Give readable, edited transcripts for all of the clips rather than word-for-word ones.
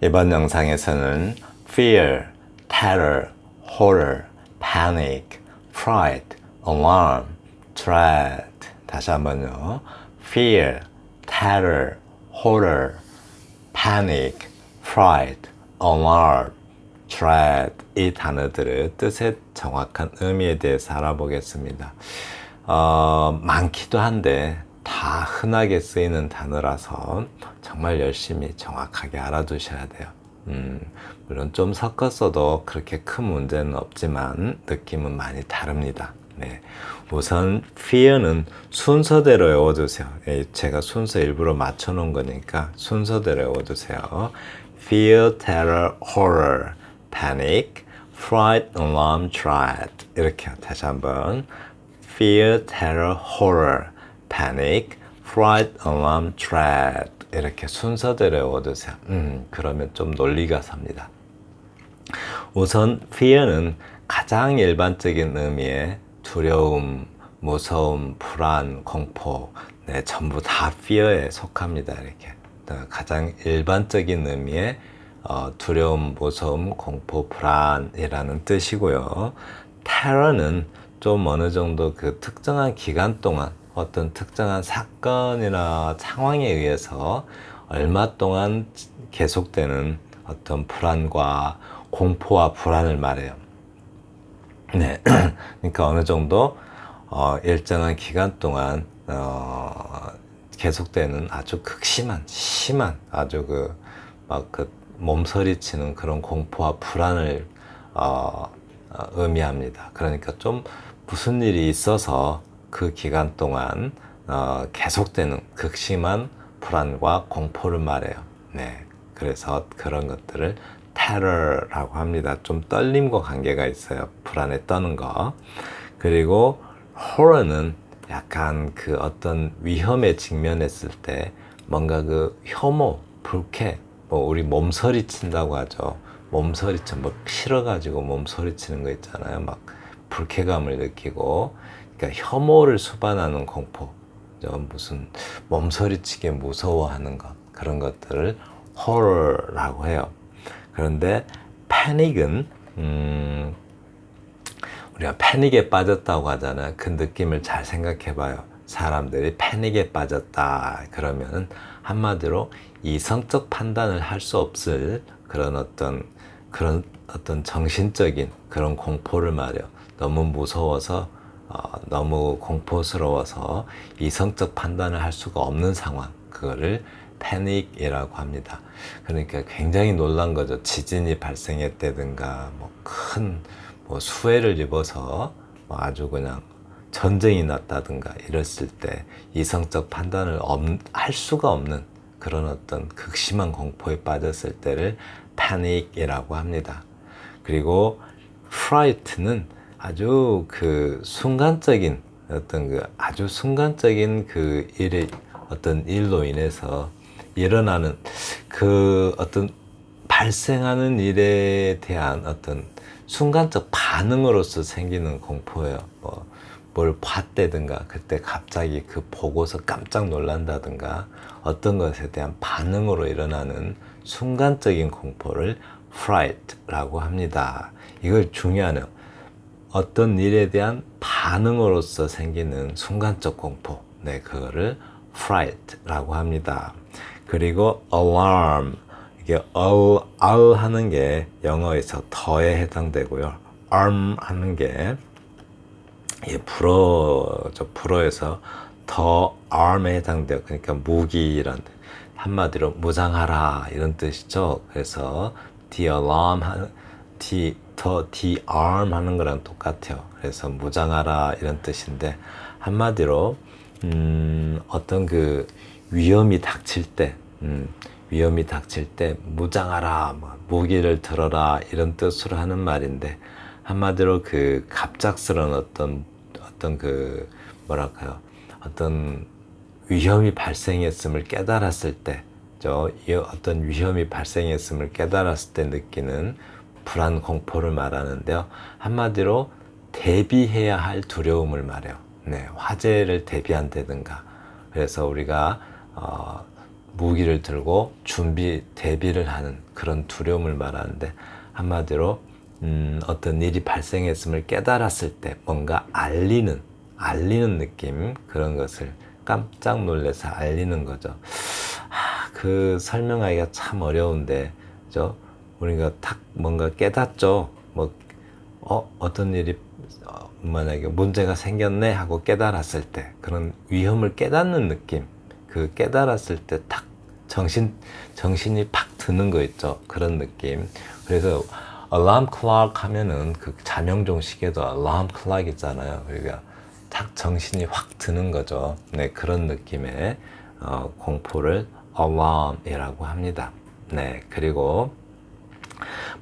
이번 영상에서는 fear, terror, horror, panic, fright, alarm, dread. 다시 한번요. fear, terror, horror, panic, fright, alarm, dread. 이 단어들의 뜻의 정확한 의미에 대해서 알아보겠습니다. 많기도 한데 다 흔하게 쓰이는 단어라서 정말 열심히 정확하게 알아두셔야 돼요. 물론 좀 섞었어도 그렇게 큰 문제는 없지만 느낌은 많이 다릅니다. 네. 우선 fear는 순서대로 외워두세요. 제가 순서 일부러 맞춰놓은 거니까 순서대로 외워두세요. fear, terror, horror, panic, fright, alarm, dread. 이렇게 다시 한번 fear, terror, horror, panic, fright, alarm, dread. 이렇게 순서대로 외워두세요. 그러면 좀 논리가 삽니다. 우선 fear는 가장 일반적인 의미의 두려움, 무서움, 불안, 공포, 네, 전부 다 fear에 속합니다. 이렇게 가장 일반적인 의미의 두려움, 무서움, 공포, 불안이라는 뜻이고요. terror는 좀 어느 정도 그 특정한 기간 동안 어떤 특정한 사건이나 상황에 의해서 얼마 동안 계속되는 어떤 불안과 공포와 불안을 말해요. 네, 그러니까 어느 정도 일정한 기간 동안 계속되는 아주 극심한, 심한 아주 그 몸서리치는 그런 공포와 불안을 의미합니다. 그러니까 좀 무슨 일이 있어서 그 기간 동안 계속되는 극심한 불안과 공포를 말해요. 네, 그래서 그런 것들을 terror라고 합니다. 좀 떨림과 관계가 있어요. 불안에 떠는 거. 그리고 horror는 약간 그 어떤 위험에 직면했을 때 뭔가 그 혐오, 불쾌, 뭐 우리 몸서리 친다고 하죠. 몸서리쳐 뭐 싫어가지고 몸서리치는 거 있잖아요. 막 불쾌감을 느끼고, 그러니까 혐오를 수반하는 공포, 무슨 몸서리치게 무서워하는 것, 그런 것들을 horror라고 해요. 그런데 패닉은 우리가 패닉에 빠졌다고 하잖아요. 그 느낌을 잘 생각해 봐요. 사람들이 패닉에 빠졌다 그러면 한마디로 이성적 판단을 할 수 없을 그런 어떤 정신적인 그런 공포를 말해요. 너무 무서워서 너무 공포스러워서 이성적 판단을 할 수가 없는 상황, 그거를 패닉이라고 합니다. 그러니까 굉장히 놀란 거죠. 지진이 발생했다든가 뭐 수해를 입어서 뭐 아주 그냥 전쟁이 났다든가 이랬을 때 이성적 판단을 할 수가 없는 그런 어떤 극심한 공포에 빠졌을 때를 패닉이라고 합니다. 그리고 fright는 아주 그 순간적인 아주 순간적인 그 어떤 일로 인해서 일어나는 그 어떤 발생하는 일에 대한 어떤 순간적 반응으로서 생기는 공포예요. 뭘 봤다든가 그때 갑자기 그 보고서 깜짝 놀란다든가 어떤 것에 대한 반응으로 일어나는 순간적인 공포를 fright라고 합니다. 이걸 중요하네요. 어떤 일에 대한 반응으로서 생기는 순간적 공포, 네, 그거를 fright라고 합니다. 그리고 alarm, 이게 하는 게 영어에서 더에 해당되고요. arm 하는 게 불어에서 더 arm에 해당돼요. 그러니까 무기란, 한마디로 무장하라 이런 뜻이죠. 그래서 disarm 하는 거랑 똑같아요. 그래서 무장하라 이런 뜻인데, 한마디로 어떤 그 위험이 닥칠 때 무장하라, 무기를 들어라 이런 뜻으로 하는 말인데, 한마디로 그 갑작스러운 어떤 그 뭐랄까요, 어떤 위험이 발생했음을 깨달았을 때, 어떤 위험이 발생했음을 깨달았을 때 느끼는 불안, 공포를 말하는데요. 한마디로 대비해야 할 두려움을 말해요. 네, 화재를 대비한다든가. 그래서 우리가 무기를 들고 대비를 하는 그런 두려움을 말하는데, 한마디로 어떤 일이 발생했음을 깨달았을 때 뭔가 알리는 느낌, 그런 것을 깜짝 놀라서 알리는 거죠. 그 설명하기가 참 어려운데, 그죠? 우리가 딱 뭔가 깨닫죠. 어떤 일이 만약에 문제가 생겼네 하고 깨달았을 때, 그런 위험을 깨닫는 느낌, 그 깨달았을 때 딱 정신이 팍 드는 거 있죠. 그런 느낌. 그래서 alarm clock 하면은 그 자명종 시계도 alarm clock 있잖아요. 그러니까 딱 정신이 확 드는 거죠. 네, 그런 느낌의 공포를 alarm이라고 합니다. 네, 그리고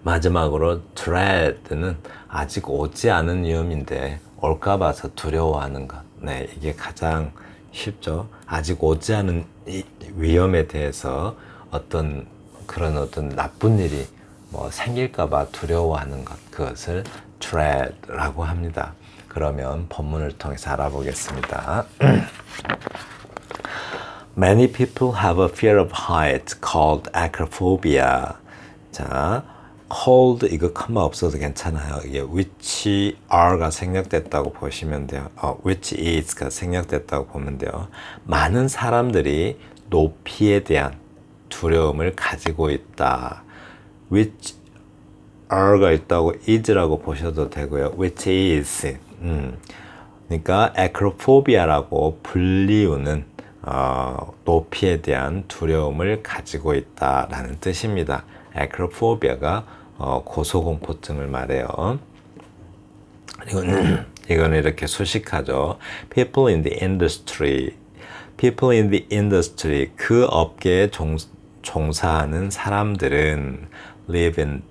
마지막으로 dread는 아직 오지 않은 위험인데 올까 봐서 두려워하는 것. 네, 이게 가장 쉽죠. 아직 오지 않은 이 위험에 대해서 어떤 나쁜 일이 생길까 봐 두려워하는 것. 그것을 dread라고 합니다. 그러면 본문을 통해서 알아보겠습니다. Many people have a fear of heights called acrophobia. 자, cold 이거 컴마 없어도 괜찮아요. 이게 which are가 생략됐다고 보시면 돼요. which is가 생략됐다고 보면 돼요. 많은 사람들이 높이에 대한 두려움을 가지고 있다. which are가 있다고 is라고 보셔도 되고요. which is. 그러니까 acrophobia라고 불리우는 높이에 대한 두려움을 가지고 있다라는 뜻입니다. acrophobia가 고소공포증을 말해요. 이거는 이렇게 수식하죠. People in the industry, 그 업계에 종사하는 사람들은 live in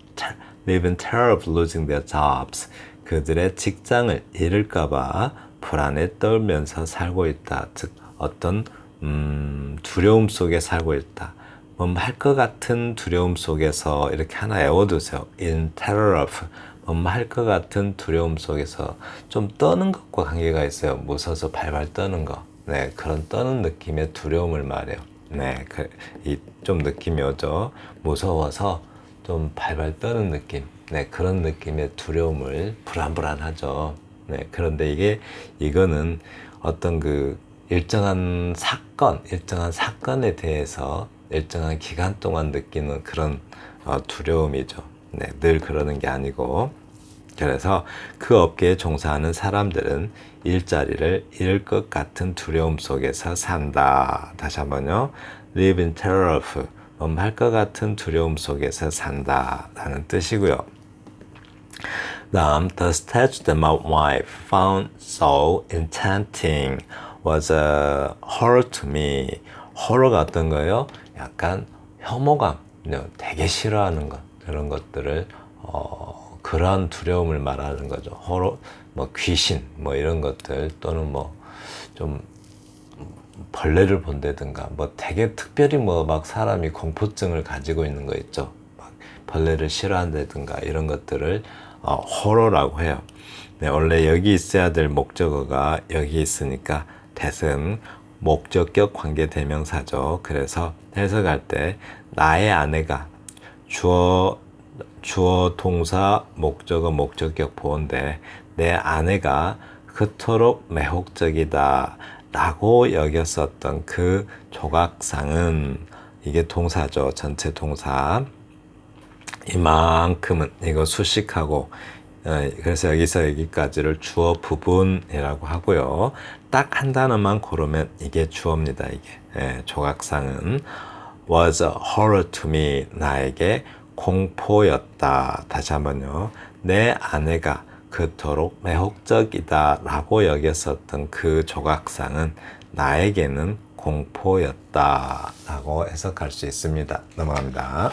terror of losing their jobs. 그들의 직장을 잃을까봐 불안에 떨면서 살고 있다. 즉 어떤 두려움 속에 살고 있다. 할 것 같은 두려움 속에서 이렇게 하나 외워두세요. In terror of, 할 것 같은 두려움 속에서 좀 떠는 것과 관계가 있어요. 무서워서 발발 떠는 거. 네, 그런 떠는 느낌의 두려움을 말해요. 네, 좀 느낌이 오죠. 무서워서 좀 발발 떠는 느낌. 네, 그런 느낌의 두려움을 불안하죠. 네, 그런데 이거는 어떤 일정한 사건에 대해서 일정한 기간 동안 느끼는 그런 두려움이죠. 네, 늘 그러는 게 아니고. 그래서 그 업계에 종사하는 사람들은 일자리를 잃을 것 같은 두려움 속에서 산다. 다시 한번요. Live in terror of, 할 것 같은 두려움 속에서 산다라는 뜻이고요. 다음, the statue that my wife found so enchanting was a horror to me. horror가 어떤 거예요? 약간 혐오감, 되게 싫어하는 것, 그런 것들을 그런 두려움을 말하는 거죠. horror, 귀신, 이런 것들, 또는 좀 벌레를 본다든가, 되게 특별히 막 사람이 공포증을 가지고 있는 거 있죠. 막 벌레를 싫어한다든가 이런 것들을 호러라고 해요. 네, 원래 여기 있어야 될 목적어가 여기 있으니까 that은 목적격 관계대명사죠. 그래서 해석할 때 나의 아내가 주어 동사 목적어 목적격 보호인데 내 아내가 그토록 매혹적이다 라고 여겼었던 그 조각상은, 이게 동사죠. 전체 동사. 이만큼은, 이거 수식하고, 그래서 여기서 여기까지를 주어 부분이라고 하고요. 딱 한 단어만 고르면 이게 주어입니다. 이게 조각상은 was a horror to me, 나에게 공포였다. 다시 한번요. 내 아내가 그토록 매혹적이다 라고 여겼었던 그 조각상은 나에게는 공포였다 라고 해석할 수 있습니다. 넘어갑니다.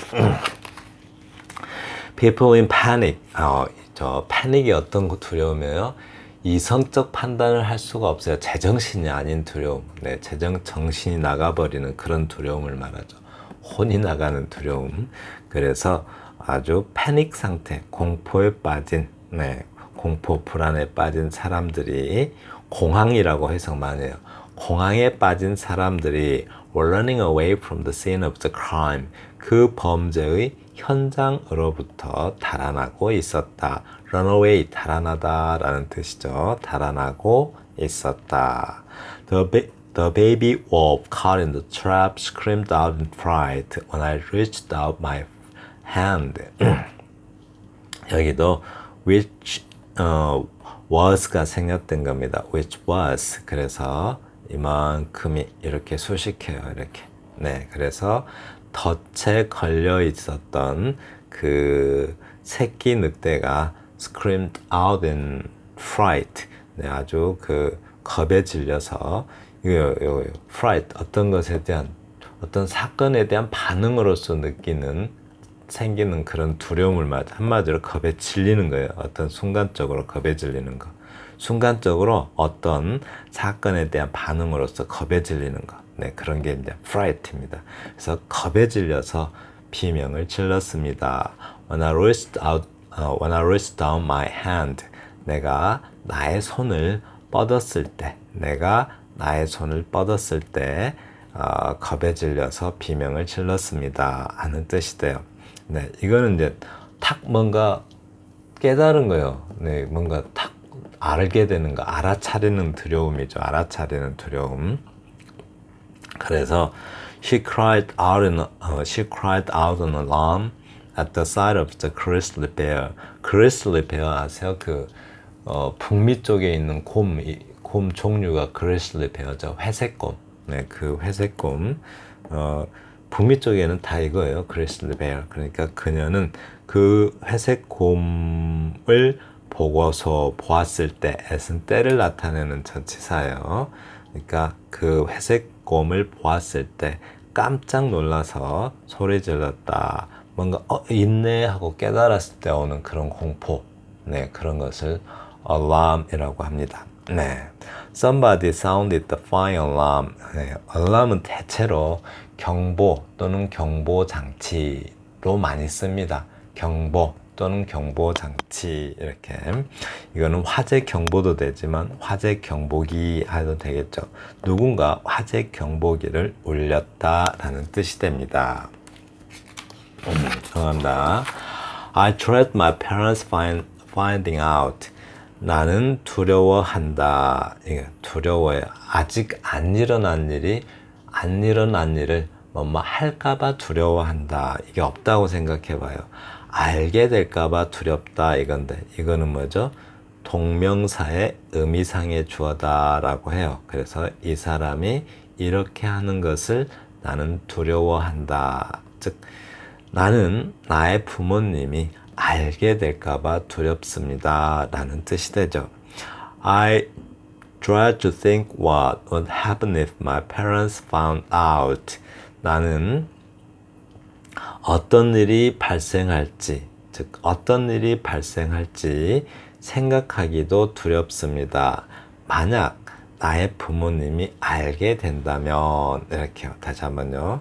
People in panic. 패닉이 어떤 두려움이에요? 이성적 판단을 할 수가 없어요. 제정신이 아닌 두려움. 네, 정신이 나가버리는 그런 두려움을 말하죠. 혼이 나가는 두려움. 그래서 아주 패닉 상태, 공포에 빠진, 공포 불안에 빠진 사람들이, 공황이라고 해석 많이 해요. 공황에 빠진 사람들이 were running away from the scene of the crime. 그 범죄의 현장으로부터 달아나고 있었다. run away, 달아나다 라는 뜻이죠. 달아나고 있었다. The baby wolf caught in the trap screamed out in fright when I reached out my hand. 여기도 which was가 생략된 겁니다. which was. 그래서 이만큼이 이렇게 수식해요. 이렇게. 네, 그래서 덫에 걸려 있었던 그 새끼 늑대가 screamed out in fright. 네, 아주 그 겁에 질려서 이거 fright, 어떤 것에 대한 어떤 사건에 대한 반응으로서 생기는 그런 두려움을 한마디로 겁에 질리는 거예요. 어떤 순간적으로 겁에 질리는 거. 순간적으로 어떤 사건에 대한 반응으로서 겁에 질리는 거. 네, 그런 게 이제 fright입니다. 그래서 겁에 질려서 비명을 질렀습니다. When I reached down my hand, 내가 나의 손을 뻗었을 때, 겁에 질려서 비명을 질렀습니다. 하는 뜻이 돼요. 네, 이거는 이제 탁 뭔가 깨달은 거예요. 네, 뭔가 탁 알게 되는 거, 알아차리는 두려움이죠. 알아차리는 두려움. 그래서 she cried out in alarm at the sight of the grizzly bear. grizzly bear 아세요? 북미 쪽에 있는 곰 종류가 grizzly bear죠. 회색곰. 네, 그 회색곰. 북미 쪽에는 다 이거예요. grizzly bear. 그러니까 그녀는 그 회색곰을 보았을 때, 애쓴 때를 나타내는 전치사예요. 그러니까 그 회색곰을 보았을 때 깜짝 놀라서 소리 질렀다. 뭔가 있네 하고 깨달았을 때 오는 그런 공포. 네, 그런 것을 alarm이라고 합니다. 네. Somebody sounded the fire alarm. 네, alarm은 대체로 경보 또는 경보 장치로 많이 씁니다. 경보 또는 경보 장치 이렇게. 이거는 화재 경보도 되지만 화재 경보기 해도 되겠죠. 누군가 화재 경보기를 울렸다라는 뜻이 됩니다. 죄송합니다. I dread my parents finding out. 나는 두려워한다. 두려워해요. 아직 안 일어난 일을 뭐뭐 할까봐 두려워한다. 이게 없다고 생각해봐요. 알게 될까봐 두렵다 이건데, 이거는 뭐죠? 동명사의 의미상의 주어다라고 해요. 그래서 이 사람이 이렇게 하는 것을 나는 두려워한다. 즉, 나는 나의 부모님이 알게 될까봐 두렵습니다. 라는 뜻이 되죠. I dread to think what would happen if my parents found out. 나는 어떤 일이 발생할지 생각하기도 두렵습니다. 만약 나의 부모님이 알게 된다면, 이렇게요. 다시 한번요.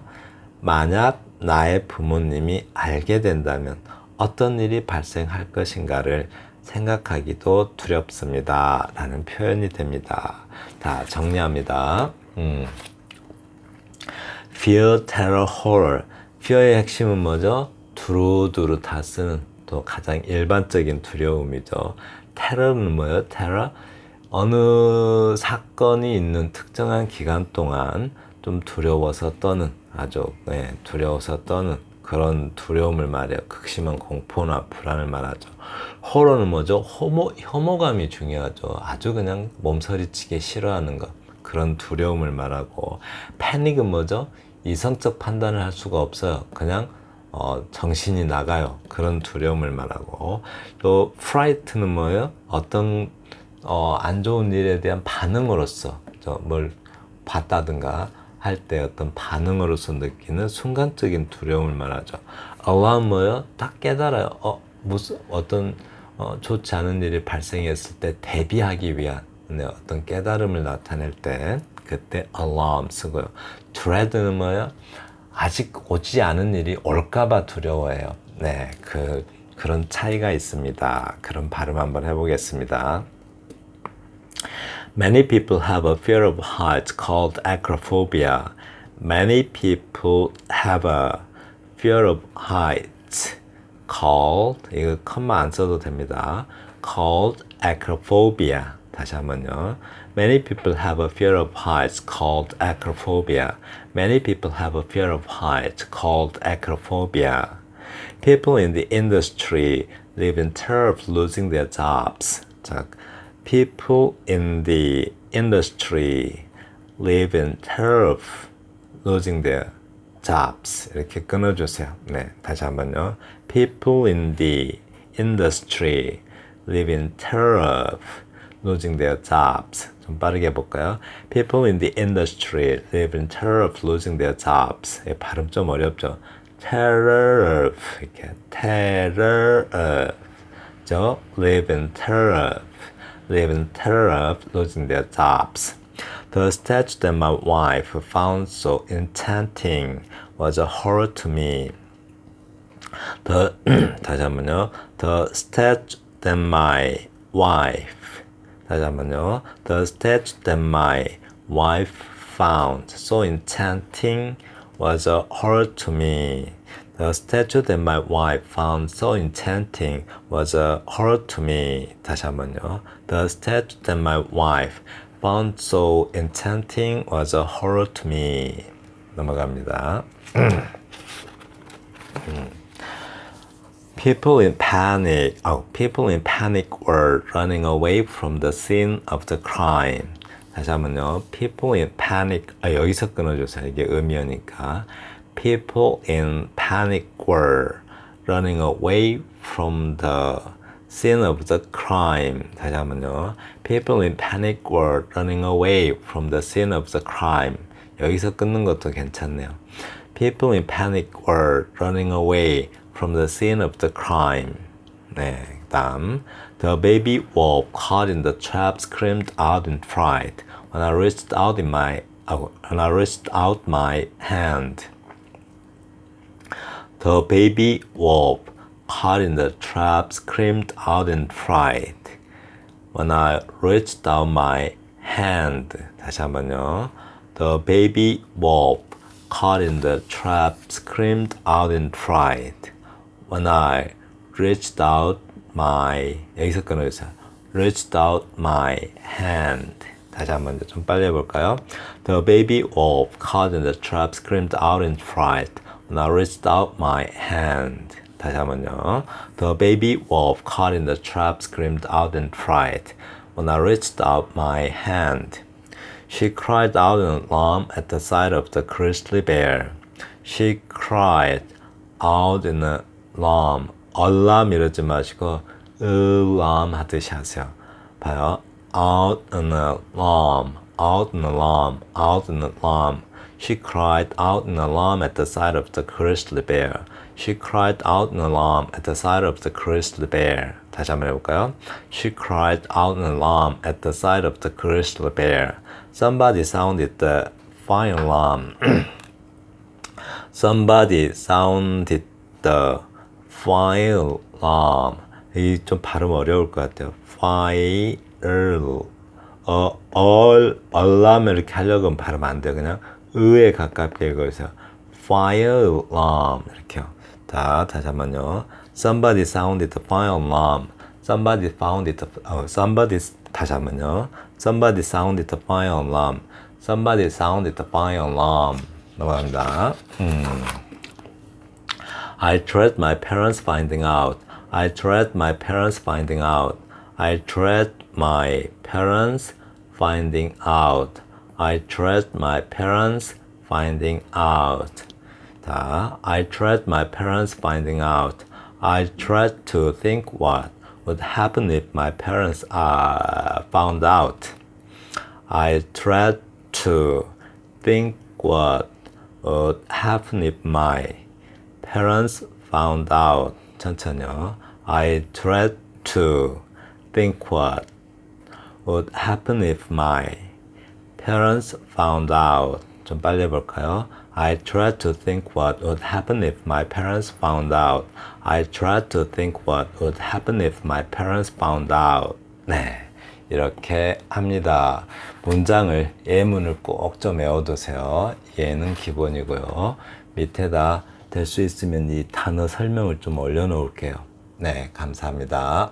만약 나의 부모님이 알게 된다면 어떤 일이 발생할 것인가를 생각하기도 두렵습니다. 라는 표현이 됩니다. 자, 정리합니다. Fear, terror, horror. fear의 핵심은 뭐죠? 두루두루 다 쓰는 또 가장 일반적인 두려움이죠. terror는 뭐예요? terror? 어느 사건이 있는 특정한 기간 동안 좀 두려워서 떠는, 두려워서 떠는 그런 두려움을 말해요. 극심한 공포나 불안을 말하죠. 호러는 뭐죠? 혐오감이 중요하죠. 아주 그냥 몸서리치게 싫어하는 것, 그런 두려움을 말하고, 패닉은 뭐죠? 이성적 판단을 할 수가 없어요. 그냥 정신이 나가요. 그런 두려움을 말하고, 또 fright는 뭐예요? 어떤 안 좋은 일에 대한 반응으로서 뭘 봤다든가 할 때 어떤 반응으로서 느끼는 순간적인 두려움을 말하죠. alarm 뭐예요? 딱 깨달아요. 어떤 좋지 않은 일이 발생했을 때 대비하기 위한 어떤 깨달음을 나타낼 때 그때 alarm 쓰고요. dread는 뭐예요? 아직 오지 않은 일이 올까봐 두려워해요. 네, 그런 차이가 있습니다. 그런 발음 한번 해보겠습니다. Many people have a fear of heights called acrophobia. Many people have a fear of heights called, 이거 컴마 안 써도 됩니다. called acrophobia. 다시 한번요. Many people have a fear of heights called acrophobia. Many people have a fear of heights called acrophobia. People in the industry live in terror of losing their jobs. 자, people in the industry live in terror of losing their jobs. 이렇게 끊어주세요. 네, 다시 한번요. People in the industry live in terror of losing their jobs. 좀 빠르게 해볼까요? People in the industry live in terror of losing their jobs. 발음 좀 어렵죠? terror of 이렇게 terror of 저 live in terror of losing their jobs. The statue that my wife found so enchanting was a horror to me. 다시 한번요. The statue that my wife 다시 한번요. The statue that my wife found so enchanting was a horror to me. The statue that my wife found so enchanting was a horror to me. 다시 한번요. The statue that my wife found so enchanting was a horror to me. 넘어갑니다. People in panic were running away from the scene of the crime. 다시 한번요. People in panic. 여기서 끊어주세요. 이게 음이어니까. People in panic were running away from the scene of the crime. 다시 한번요. People in panic were running away from the scene of the crime. 여기서 끊는 것도 괜찮네요. People in panic were running away from the scene of the crime. 네, 다음. The baby wolf caught in the trap screamed out in fright when I reached out my hand. The baby wolf caught in the trap screamed out in fright when I reached out my hand. 다시 한번요. The baby wolf caught in the trap screamed out in fright when I reached out my 여기서 끊어주세요. reached out my hand. 다시 한번 좀 빨리 해볼까요? The baby wolf caught in the trap screamed out in fright when I reached out my hand. 다시 한번요. The baby wolf caught in the trap screamed out in fright when I reached out my hand. She cried out in alarm at the sight of the grizzly bear. She cried out in alarm. alarm 이러지 마시고 alarm 하듯이 하세요. 봐요. out in alarm. out in alarm. out in alarm. She cried out in alarm at the sight of the grizzly bear. She cried out in alarm at the sight of the grizzly bear. 다시 한번 해볼까요? She cried out in alarm at the sight of the grizzly bear. Somebody sounded the fire alarm. Somebody sounded the fire alarm. 이 좀 발음 어려울 것 같아요. fire alarm 이렇게 하려고 하면 발음 안 돼요. 그냥 의에 가깝게 읽어주세요. fire alarm 이렇게요. 자, 다시 한번요. Somebody sounded the fire alarm. Somebody founded the 다시 한번요. Somebody sounded the fire alarm. Somebody sounded the fire alarm. 넘어갑니다. I dread my parents finding out. I dread my parents finding out. I dread my parents finding out. I dread my parents finding out. 자, I dread my parents finding out. I dread to think what would happen if my parents found out. I dread to think what would happen if my parents found out. 천천히요. I dread to think what would happen if my parents found out. 좀 빨리 해볼까요? I tried to think what would happen if my parents found out. I tried to think what would happen if my parents found out. 네, 이렇게 합니다. 문장을 예문을 꼭 좀 외워두세요. 예는 기본이고요. 밑에다 될 수 있으면 이 단어 설명을 좀 올려놓을게요. 네, 감사합니다.